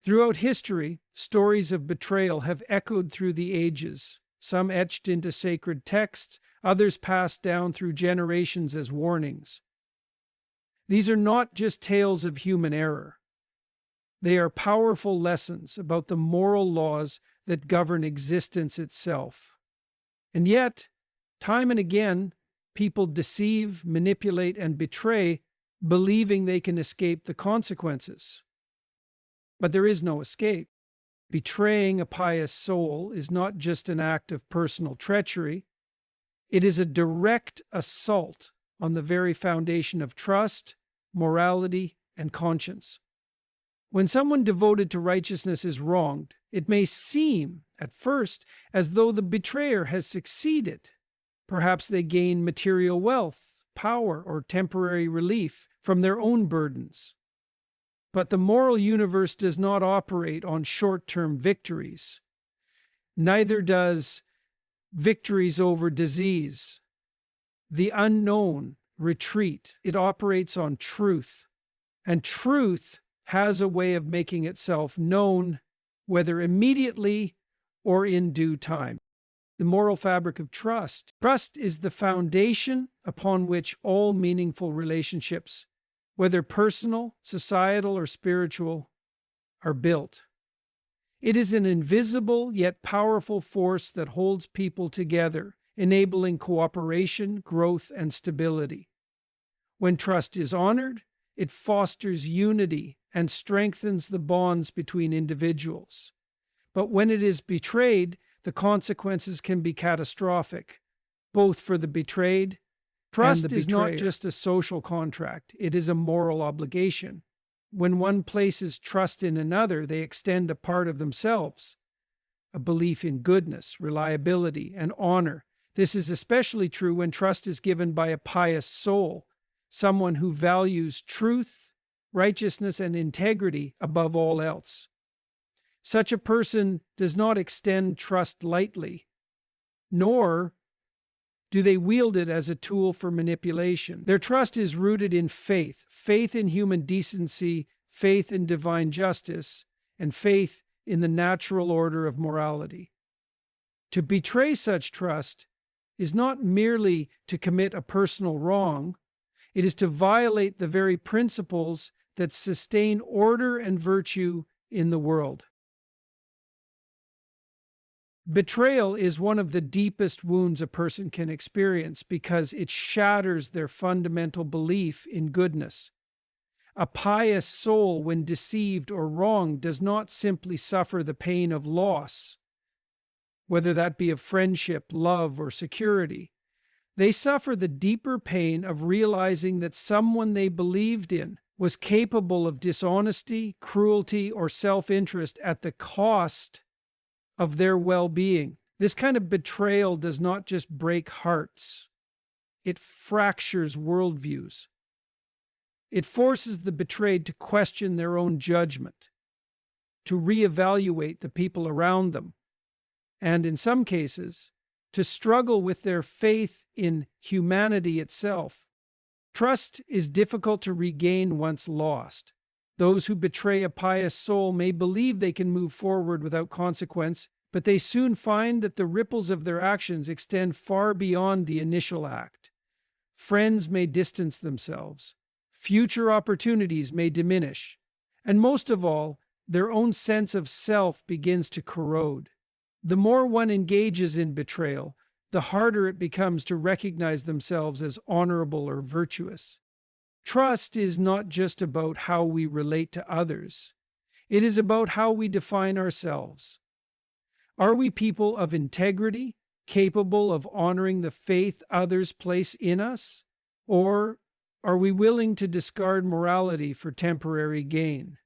Throughout history, stories of betrayal have echoed through the ages, some etched into sacred texts, others passed down through generations as warnings. These are not just tales of human error. They are powerful lessons about the moral laws that govern existence itself. And yet, time and again, people deceive, manipulate, and betray, believing they can escape the consequences. But there is no escape. Betraying a pious soul is not just an act of personal treachery, it is a direct assault on the very foundation of trust, morality, and conscience. When someone devoted to righteousness is wronged, it may seem, at first, as though the betrayer has succeeded. Perhaps they gain material wealth, power, or temporary relief from their own burdens. But the moral universe does not operate on short-term victories. Neither does victories over disease. The unknown retreat. It operates on truth. And truth has a way of making itself known, whether immediately or in due time. The moral fabric of trust. Trust is the foundation upon which all meaningful relationships, whether personal, societal, or spiritual, are built. It is an invisible yet powerful force that holds people together, enabling cooperation, growth, and stability. When trust is honored, it fosters unity and strengthens the bonds between individuals. But when it is betrayed, the consequences can be catastrophic, both for the betrayed. Trust is not just a social contract, it is a moral obligation. When one places trust in another, they extend a part of themselves, a belief in goodness, reliability, and honor. This is especially true when trust is given by a pious soul, someone who values truth, righteousness, and integrity above all else. Such a person does not extend trust lightly, nor do they wield it as a tool for manipulation. Their trust is rooted in faith, faith in human decency, faith in divine justice, and faith in the natural order of morality. To betray such trust is not merely to commit a personal wrong, it is to violate the very principles that sustain order and virtue in the world. Betrayal is one of the deepest wounds a person can experience because it shatters their fundamental belief in goodness. A pious soul, when deceived or wronged, does not simply suffer the pain of loss, whether that be of friendship, love, or security. They suffer the deeper pain of realizing that someone they believed in was capable of dishonesty, cruelty, or self-interest at the cost of their well-being. This kind of betrayal does not just break hearts, it fractures worldviews. It forces the betrayed to question their own judgment, to reevaluate the people around them, and in some cases, to struggle with their faith in humanity itself. Trust is difficult to regain once lost. Those who betray a pious soul may believe they can move forward without consequence, but they soon find that the ripples of their actions extend far beyond the initial act. Friends may distance themselves, future opportunities may diminish, and most of all, their own sense of self begins to corrode. The more one engages in betrayal, the harder it becomes to recognize themselves as honorable or virtuous. Trust is not just about how we relate to others. It is about how we define ourselves. Are we people of integrity, capable of honoring the faith others place in us? Or are we willing to discard morality for temporary gain?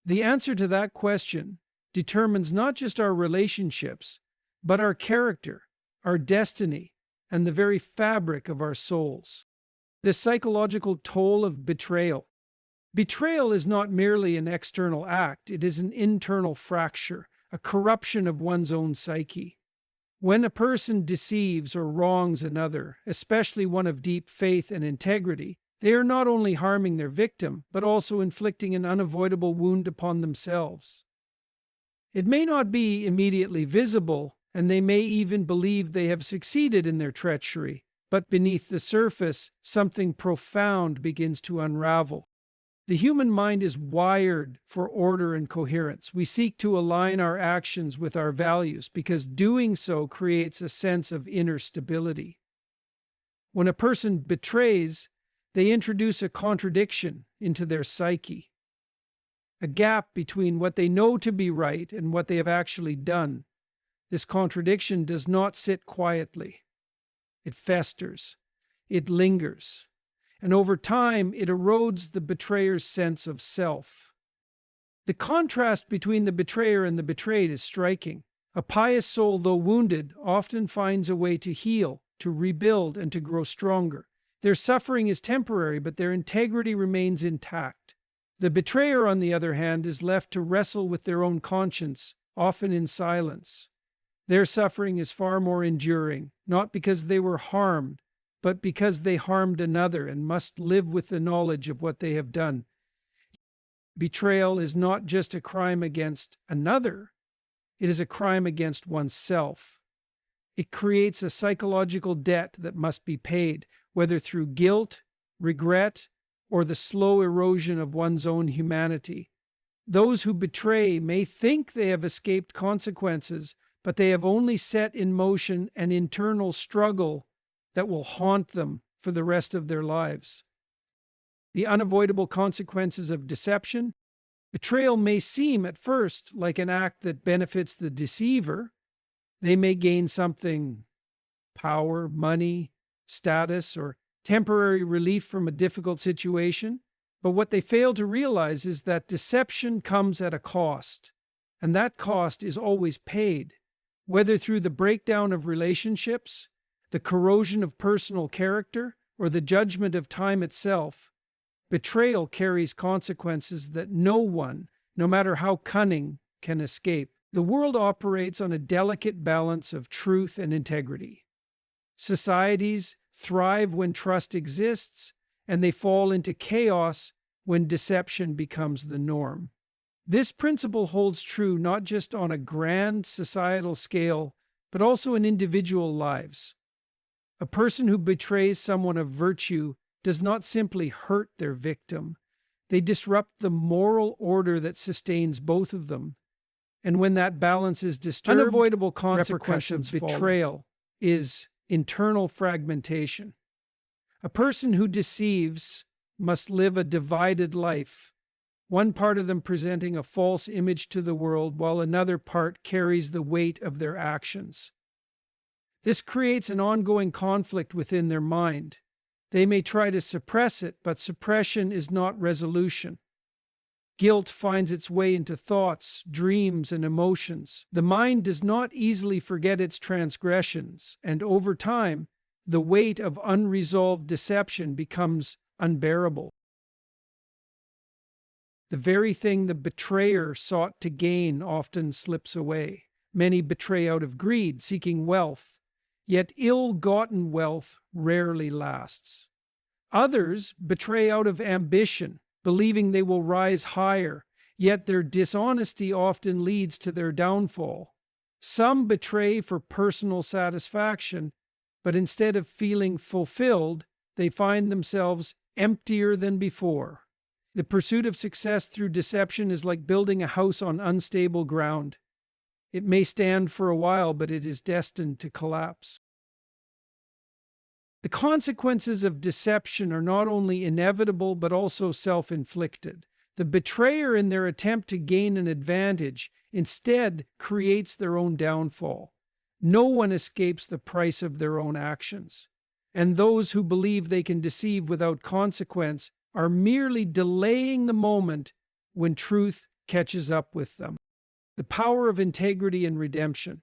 The answer to that question determines not just our relationships, but our character, our destiny, and the very fabric of our souls. The psychological toll of betrayal. Betrayal is not merely an external act, it is an internal fracture, a corruption of one's own psyche. When a person deceives or wrongs another, especially one of deep faith and integrity, They are not only harming their victim, but also inflicting an unavoidable wound upon themselves. It may not be immediately visible, and they may even believe they have succeeded in their treachery, but beneath the surface, something profound begins to unravel. The human mind is wired for order and coherence. We seek to align our actions with our values because doing so creates a sense of inner stability. When a person betrays, they introduce a contradiction into their psyche, a gap between what they know to be right and what they have actually done. This contradiction does not sit quietly. It festers, it lingers, and over time it erodes the betrayer's sense of self. The contrast between the betrayer and the betrayed is striking. A pious soul, though wounded, often finds a way to heal, to rebuild, and to grow stronger. Their suffering is temporary, but their integrity remains intact. The betrayer, on the other hand, is left to wrestle with their own conscience, often in silence. Their suffering is far more enduring, not because they were harmed, but because they harmed another and must live with the knowledge of what they have done. Betrayal is not just a crime against another, it is a crime against oneself. It creates a psychological debt that must be paid, whether through guilt, regret, or the slow erosion of one's own humanity. Those who betray may think they have escaped consequences, but they have only set in motion an internal struggle that will haunt them for the rest of their lives. The unavoidable consequences of deception. Betrayal may seem at first like an act that benefits the deceiver. They may gain something: power, money, status, or temporary relief from a difficult situation. But what they fail to realize is that deception comes at a cost, and that cost is always paid, whether through the breakdown of relationships, the corrosion of personal character, or the judgment of time itself. Betrayal carries consequences that no one, no matter how cunning, can escape. The world operates on a delicate balance of truth and integrity. Societies thrive when trust exists, and they fall into chaos when deception becomes the norm. This principle holds true not just on a grand societal scale, but also in individual lives. A person who betrays someone of virtue does not simply hurt their victim. They disrupt the moral order that sustains both of them. And when that balance is disturbed, unavoidable consequence of betrayal is internal fragmentation. A person who deceives must live a divided life, one part of them presenting a false image to the world while another part carries the weight of their actions. This creates an ongoing conflict within their mind. They may try to suppress it, but suppression is not resolution. Guilt finds its way into thoughts, dreams, and emotions. The mind does not easily forget its transgressions, and over time, the weight of unresolved deception becomes unbearable. The very thing the betrayer sought to gain often slips away. Many betray out of greed, seeking wealth, yet ill-gotten wealth rarely lasts. Others betray out of ambition, believing they will rise higher, yet their dishonesty often leads to their downfall. Some betray for personal satisfaction, but instead of feeling fulfilled, they find themselves emptier than before. The pursuit of success through deception is like building a house on unstable ground. It may stand for a while, but it is destined to collapse. The consequences of deception are not only inevitable, but also self-inflicted. The betrayer, in their attempt to gain an advantage, instead creates their own downfall. No one escapes the price of their own actions. And those who believe they can deceive without consequence are merely delaying the moment when truth catches up with them. The power of integrity and redemption.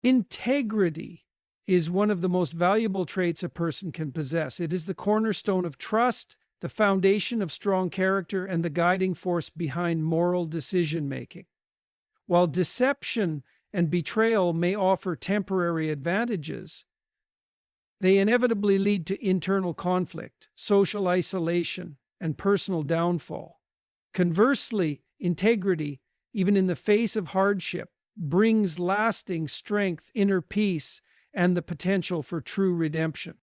Integrity is one of the most valuable traits a person can possess. It is the cornerstone of trust, the foundation of strong character, and the guiding force behind moral decision-making. While deception and betrayal may offer temporary advantages, They inevitably lead to internal conflict, social isolation, and personal downfall. Conversely, integrity, even in the face of hardship, brings lasting strength, inner peace, and the potential for true redemption.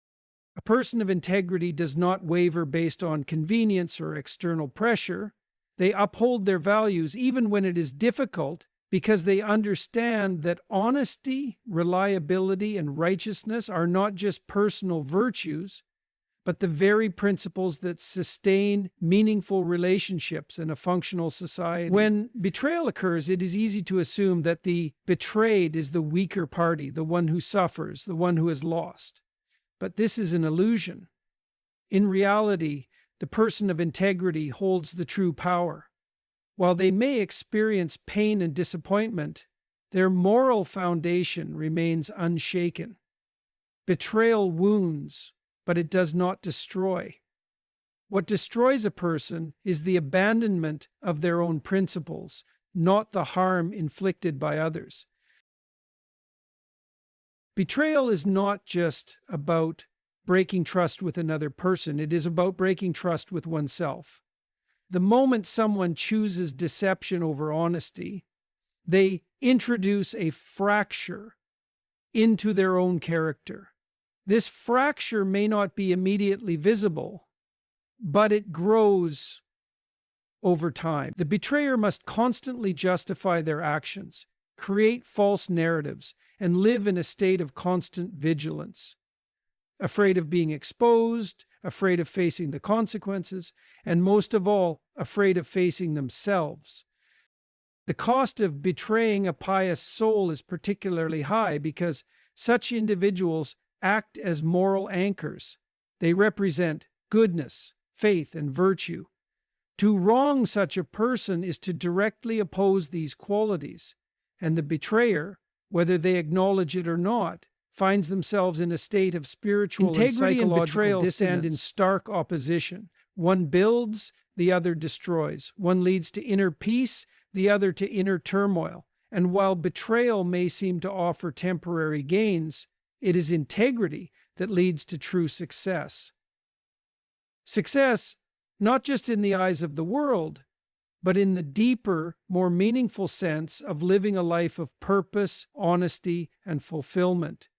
A person of integrity does not waver based on convenience or external pressure. They uphold their values even when it is difficult because they understand that honesty, reliability, and righteousness are not just personal virtues, but the very principles that sustain meaningful relationships in a functional society. When betrayal occurs, it is easy to assume that the betrayed is the weaker party, the one who suffers, the one who is lost. But this is an illusion. In reality, the person of integrity holds the true power. While they may experience pain and disappointment, their moral foundation remains unshaken. Betrayal wounds, but it does not destroy. What destroys a person is the abandonment of their own principles, not the harm inflicted by others. Betrayal is not just about breaking trust with another person, it is about breaking trust with oneself. The moment someone chooses deception over honesty, they introduce a fracture into their own character. This fracture may not be immediately visible, but it grows over time. The betrayer must constantly justify their actions, create false narratives, and live in a state of constant vigilance, afraid of being exposed, afraid of facing the consequences, and most of all, afraid of facing themselves. The cost of betraying a pious soul is particularly high because such individuals act as moral anchors. They represent goodness, faith, and virtue. To wrong such a person is to directly oppose these qualities, and the betrayer, whether they acknowledge it or not, finds themselves in a state of spiritual integrity and betrayal stand in stark opposition. One builds, the other destroys. One leads to inner peace, the other to inner turmoil. And while betrayal may seem to offer temporary gains, it is integrity that leads to true success. Success, not just in the eyes of the world, but in the deeper, more meaningful sense of living a life of purpose, honesty, and fulfillment.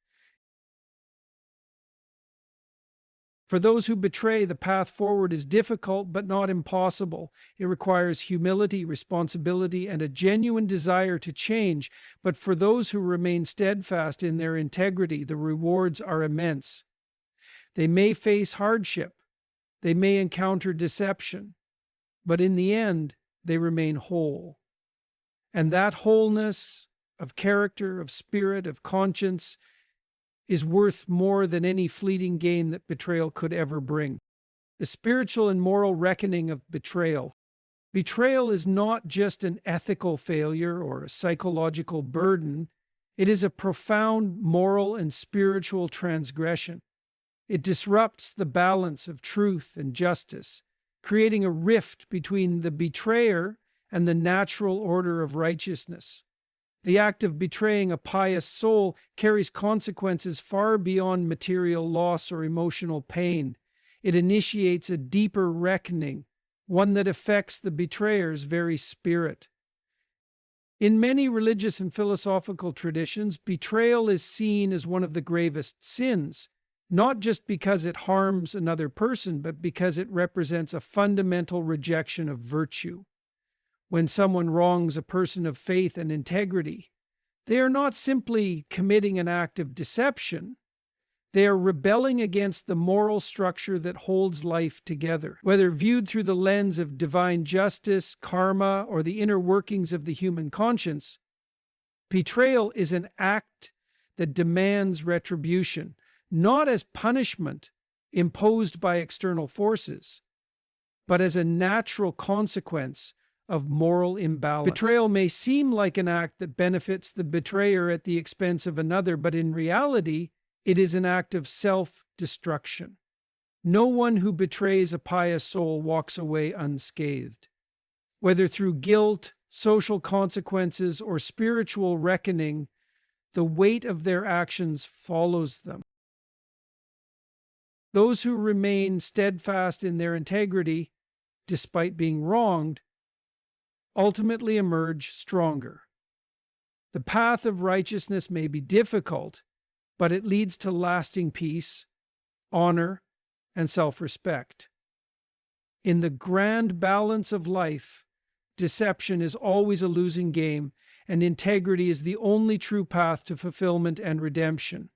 For those who betray, the path forward is difficult but not impossible. It requires humility, responsibility, and a genuine desire to change. But for those who remain steadfast in their integrity, the rewards are immense. They may face hardship, they may encounter deception, but in the end, they remain whole. And that wholeness of character, of spirit, of conscience is worth more than any fleeting gain that betrayal could ever bring. The spiritual and moral reckoning of betrayal. Betrayal is not just an ethical failure or a psychological burden. It is a profound moral and spiritual transgression. It disrupts the balance of truth and justice, creating a rift between the betrayer and the natural order of righteousness. The act of betraying a pious soul carries consequences far beyond material loss or emotional pain. It initiates a deeper reckoning, one that affects the betrayer's very spirit. In many religious and philosophical traditions, betrayal is seen as one of the gravest sins, not just because it harms another person, but because it represents a fundamental rejection of virtue. When someone wrongs a person of faith and integrity, they are not simply committing an act of deception. They are rebelling against the moral structure that holds life together. Whether viewed through the lens of divine justice, karma, or the inner workings of the human conscience, betrayal is an act that demands retribution, not as punishment imposed by external forces, but as a natural consequence of moral imbalance. Betrayal may seem like an act that benefits the betrayer at the expense of another, but in reality, it is an act of self-destruction. No one who betrays a pious soul walks away unscathed. Whether through guilt, social consequences, or spiritual reckoning, the weight of their actions follows them. Those who remain steadfast in their integrity, despite being wronged, ultimately emerge stronger. The path of righteousness may be difficult, but it leads to lasting peace, honor, and self-respect. In the grand balance of life, deception is always a losing game, and integrity is the only true path to fulfillment and redemption.